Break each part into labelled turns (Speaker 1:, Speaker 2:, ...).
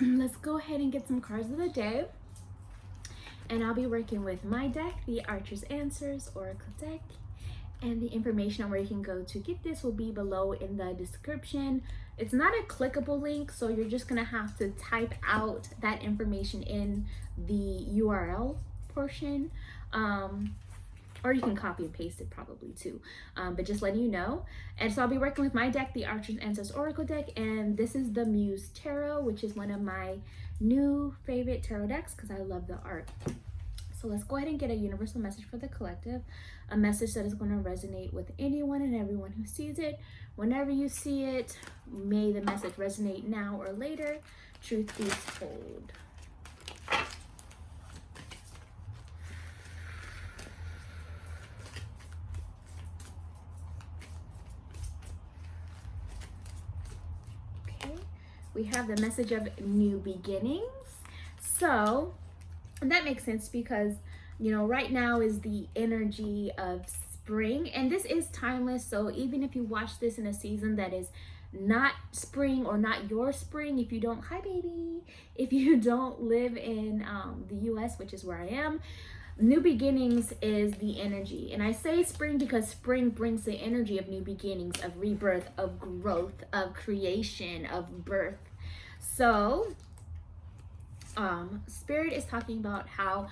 Speaker 1: Let's go ahead and get some cards of the day. And I'll be working with my deck, the Archer's Answers Oracle deck. And the information on where you can go to get this will be below in the description. It's not a clickable link, so you're just gonna have to type out that information in the URL portion. Or you can copy and paste it probably too, but just letting you know. And so I'll be working with my deck, the Archer's Answers Oracle deck, and this is the Muse Tarot, which is one of my new favorite tarot decks because I love the art. So let's go ahead and get a universal message for the collective, a message that is going to resonate with anyone and everyone who sees it. Whenever you see it, may the message resonate now or later. Truth be told. We have the message of new beginnings. So that makes sense because, you know, right now is the energy of spring, and this is timeless. So even if you watch this in a season that is not spring or not your spring, if you don't, hi baby, if you don't live in the US, which is where I am, new beginnings is the energy. And I say spring because spring brings the energy of new beginnings, of rebirth, of growth, of creation, of birth. So Spirit is talking about how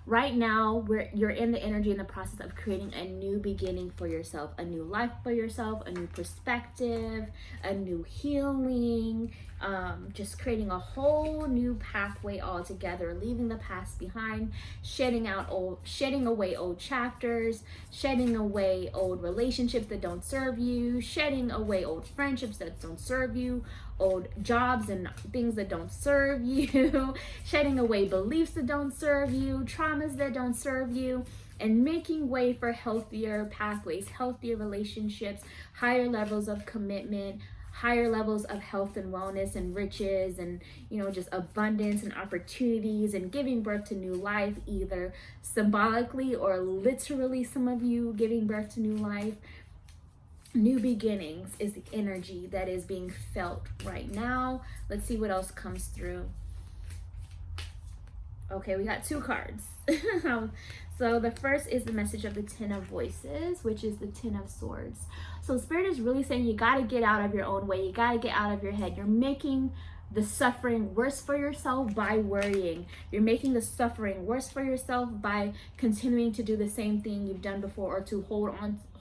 Speaker 1: right now you're in the energy, in the process of creating a new beginning for yourself, a new life for yourself, a new perspective, a new healing, just creating a whole new pathway altogether, leaving the past behind, shedding away old chapters, shedding away old relationships that don't serve you, shedding away old friendships that don't serve you, old jobs and things that don't serve you, shedding away beliefs that don't serve you, traumas that don't serve you, and making way for healthier pathways, healthier relationships, higher levels of commitment, higher levels of health and wellness and riches and, you know, just abundance and opportunities, and giving birth to new life, either symbolically or literally, some of you giving birth to new life. New beginnings is the energy that is being felt right now. Let's see what else comes through. Okay, we got two cards. So the first is the message of the Ten of Voices, which is the Ten of Swords. So Spirit is really saying you got to get out of your own way. You got to get out of your head. You're making the suffering worse for yourself by worrying. You're making the suffering worse for yourself by continuing to do the same thing you've done before, or to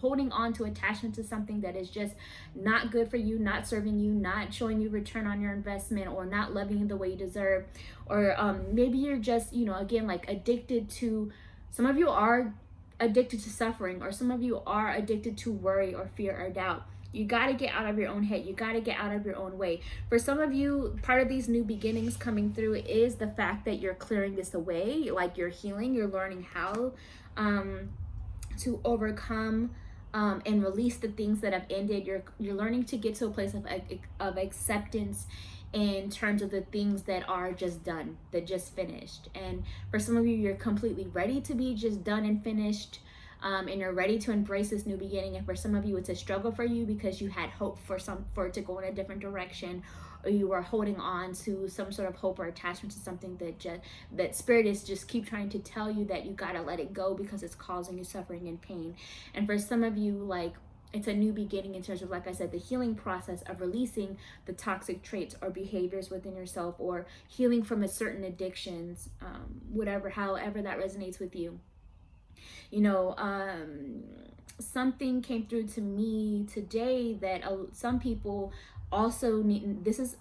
Speaker 1: holding on to attachment to something that is just not good for you, not serving you, not showing you return on your investment, or not loving you the way you deserve. Or maybe you're just, you know, again, like addicted to, some of you are addicted to suffering, or some of you are addicted to worry or fear or doubt. You got to get out of your own head. You got to get out of your own way. For some of you, part of these new beginnings coming through is the fact that you're clearing this away, like you're healing, you're learning how to overcome and release the things that have ended. You're learning to get to a place of acceptance in terms of the things that are just done, that just finished. And for some of you, you're completely ready to be just done and finished. And you're ready to embrace this new beginning. And for some of you, it's a struggle for you because you had hope for it to go in a different direction, or you were holding on to some sort of hope or attachment to something that Spirit is just keep trying to tell you that you gotta let it go because it's causing you suffering and pain. And for some of you, like, it's a new beginning in terms of, like I said, the healing process of releasing the toxic traits or behaviors within yourself, or healing from a certain addictions, however that resonates with you. You know, something came through to me today that some people also need. This is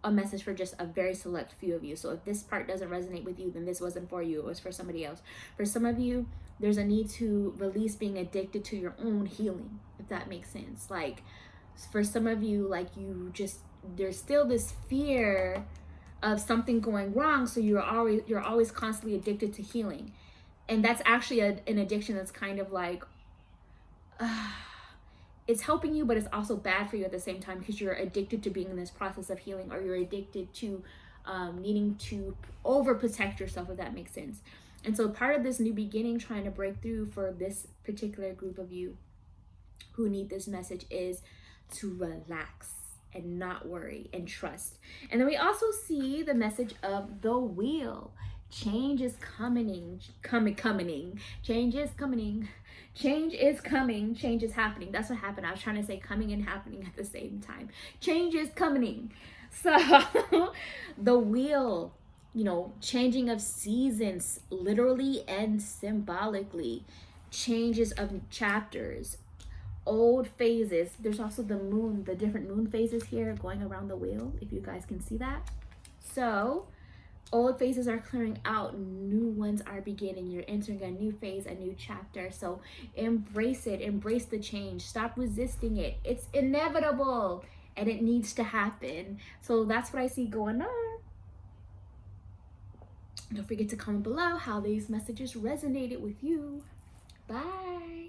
Speaker 1: a message for just a very select few of you. So if this part doesn't resonate with you, then this wasn't for you. It was for somebody else. For some of you, there's a need to release being addicted to your own healing, if that makes sense. Like, for some of you, like, there's still this fear of something going wrong, so you're always constantly addicted to healing. And that's actually an addiction that's kind of like, it's helping you, but it's also bad for you at the same time, because you're addicted to being in this process of healing, or you're addicted to needing to overprotect yourself, if that makes sense. And so part of this new beginning, trying to break through for this particular group of you who need this message, is to relax and not worry and trust. And then we also see the message of the wheel. Change is coming. Change is coming. Change is coming. Change is happening. That's what happened. I was trying to say coming and happening at the same time. Change is coming. So the wheel, changing of seasons, literally and symbolically, changes of chapters, old phases. There's also the moon, the different moon phases here going around the wheel, if you guys can see that. So old phases are clearing out, new ones are beginning. You're entering a new phase, a new chapter. So embrace it, embrace the change, stop resisting it. It's inevitable and it needs to happen. So that's what I see going on. Don't forget to comment below how these messages resonated with you. Bye.